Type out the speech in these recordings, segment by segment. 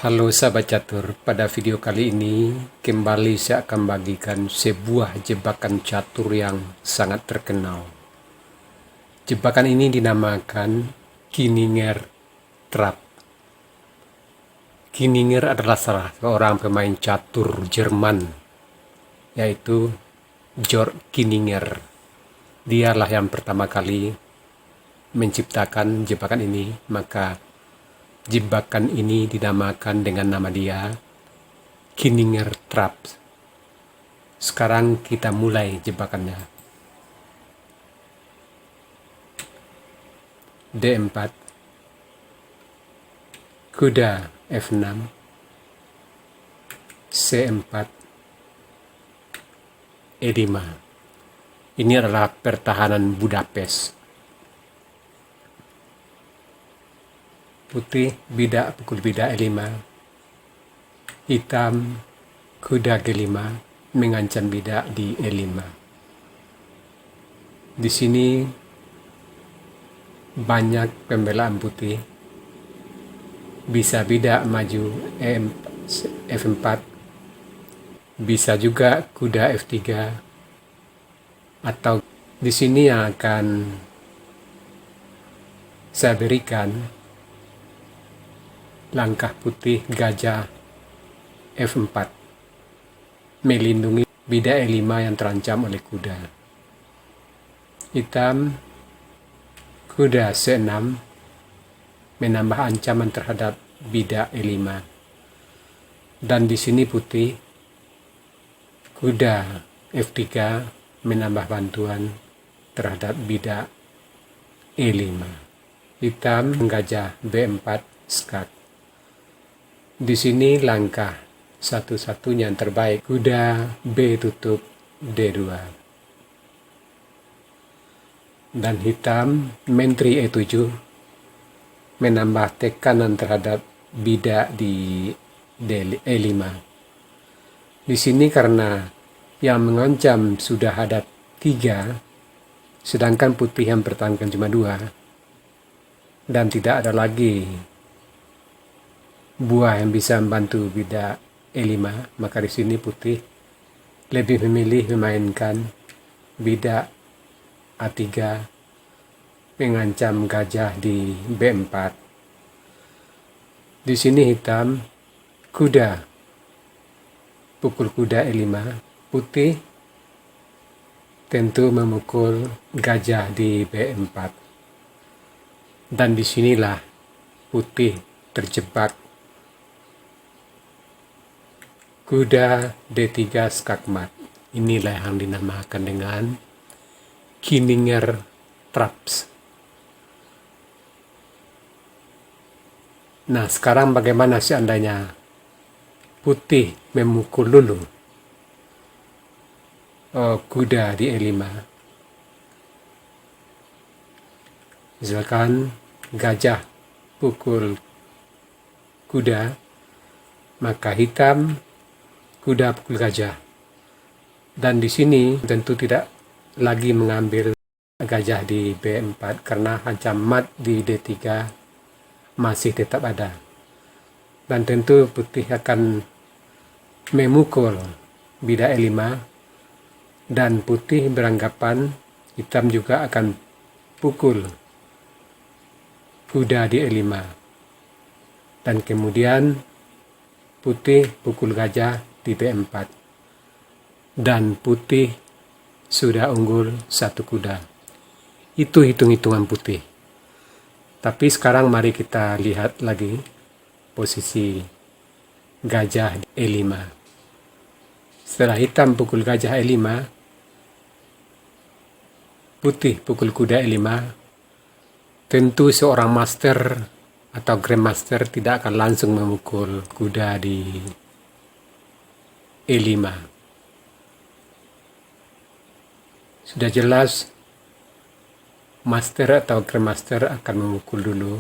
Halo sahabat catur, pada video kali ini kembali saya akan bagikan sebuah jebakan catur yang sangat terkenal. Jebakan ini dinamakan Kininger Trap. Kininger adalah salah seorang pemain catur Jerman, yaitu Georg Kininger. Dialah yang pertama kali menciptakan jebakan ini, maka jebakan ini dinamakan dengan nama dia Kininger Trap. Sekarang kita mulai jebakannya. D4, kuda F6, C4, E5. Ini adalah pertahanan Budapest. Putih bidak pukul bidak E5, hitam kuda G5 mengancam bidak di E5. Di sini banyak pembelaan putih, bisa bidak maju F4, bisa juga kuda F3, atau di sini yang akan saya berikan langkah putih gajah F4 melindungi bidak E5 yang terancam oleh kuda. Hitam kuda C6 menambah ancaman terhadap bidak E5. Dan di sini putih kuda F3 menambah bantuan terhadap bidak E5. Hitam gajah B4 skak. Di sini langkah satu-satunya yang terbaik, kuda B tutup D2. Dan hitam menteri E7 menambah tekanan terhadap bidak di E5. Di sini karena yang mengancam sudah ada 3, sedangkan putih yang pertahankan cuma 2, dan tidak ada lagi buah yang bisa membantu bidak E5, maka di sini putih lebih memilih memainkan bidak A3 mengancam gajah di B4. Di sini hitam kuda pukul kuda E5, putih tentu memukul gajah di B4. Dan disinilah putih terjebak. Kuda D3 skakmat. Inilah yang dinamakan dengan Kininger Traps. Nah, sekarang bagaimana seandainya putih memukul dulu kuda di E5? Misalkan gajah pukul kuda, maka hitam kuda pukul gajah. Dan di sini tentu tidak lagi mengambil gajah di B4 karena ancaman mat di D3 masih tetap ada. Dan tentu putih akan memukul bidak E5, dan putih beranggapan hitam juga akan pukul kuda di E5. Dan kemudian putih pukul gajah di B4, dan putih sudah unggul 1 kuda. Itu hitung-hitungan putih. Tapi sekarang mari kita lihat lagi posisi gajah E5. Setelah hitam pukul gajah E5, putih pukul kuda E5, tentu seorang master atau grandmaster tidak akan langsung memukul kuda di E5. Sudah jelas master atau grandmaster akan memukul dulu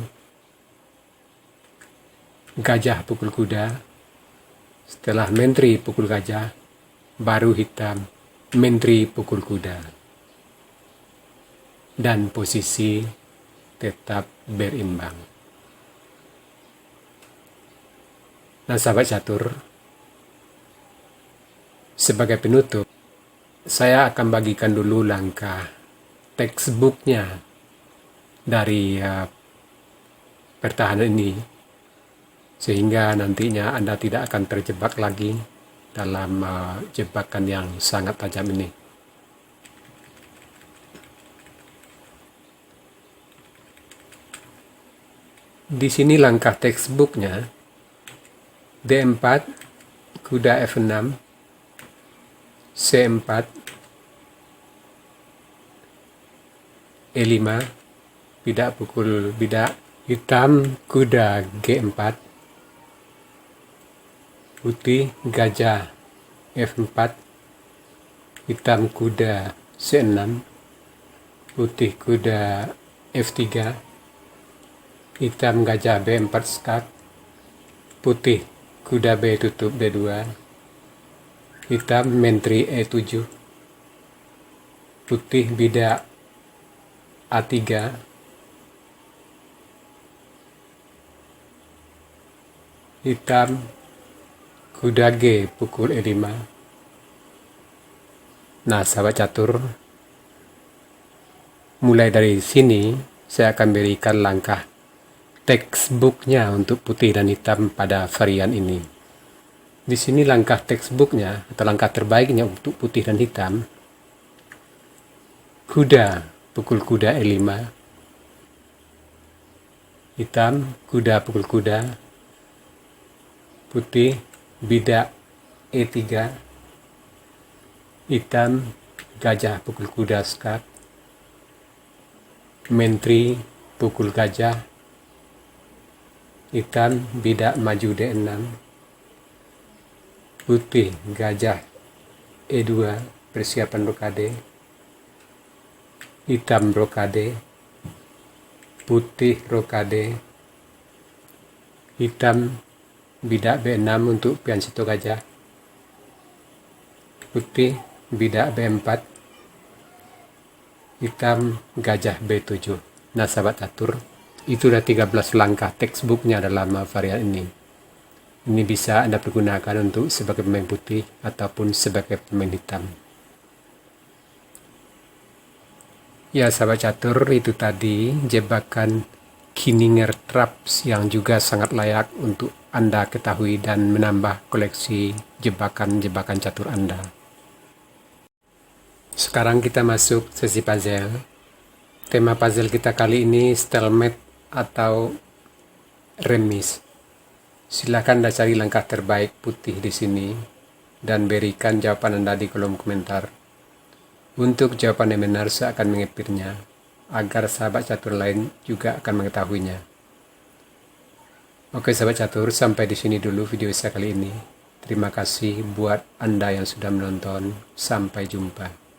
gajah pukul kuda. Setelah menteri pukul gajah, baru hitam menteri pukul kuda. Dan posisi tetap berimbang. Nah, sahabat catur, sebagai penutup, saya akan bagikan dulu langkah textbooknya dari pertahanan ini, sehingga nantinya Anda tidak akan terjebak lagi dalam jebakan yang sangat tajam ini. Di sini langkah textbooknya: D4, kuda F6, C4, E5, bidak pukul bidak, hitam kuda G4, putih gajah F4, hitam kuda C6, putih kuda F3, hitam gajah B4 skak, putih kuda B tutup D2, hitam menteri E7, putih bidak A3, hitam kuda G pukul E5. Nah, sahabat catur, mulai dari sini saya akan berikan langkah textbooknya untuk putih dan hitam pada varian ini. Di sini langkah textbooknya atau langkah terbaiknya untuk putih dan hitam: kuda pukul kuda E5, hitam kuda pukul kuda, putih bidak E3, hitam gajah pukul kuda skak, menteri pukul gajah, hitam bidak maju D6, putih gajah E2 persiapan rokade, hitam rokade, putih rokade, hitam bidak B6 untuk pion sito gajah, putih bidak B4, hitam gajah B7. Nah, sahabat catur, itu udah 13 langkah textbooknya dalam varian ini. Ini bisa Anda pergunakan untuk sebagai pemain putih ataupun sebagai pemain hitam. Ya, sahabat catur, itu tadi jebakan Kininger Traps yang juga sangat layak untuk Anda ketahui dan menambah koleksi jebakan-jebakan catur Anda. Sekarang kita masuk sesi puzzle. Tema puzzle kita kali ini stalemate atau remis. Silakan Anda cari langkah terbaik putih di sini dan berikan jawaban Anda di kolom komentar. Untuk jawaban yang benar, saya akan mengepirnya agar sahabat catur lain juga akan mengetahuinya. Oke sahabat catur, sampai di sini dulu video saya kali ini. Terima kasih buat Anda yang sudah menonton. Sampai jumpa.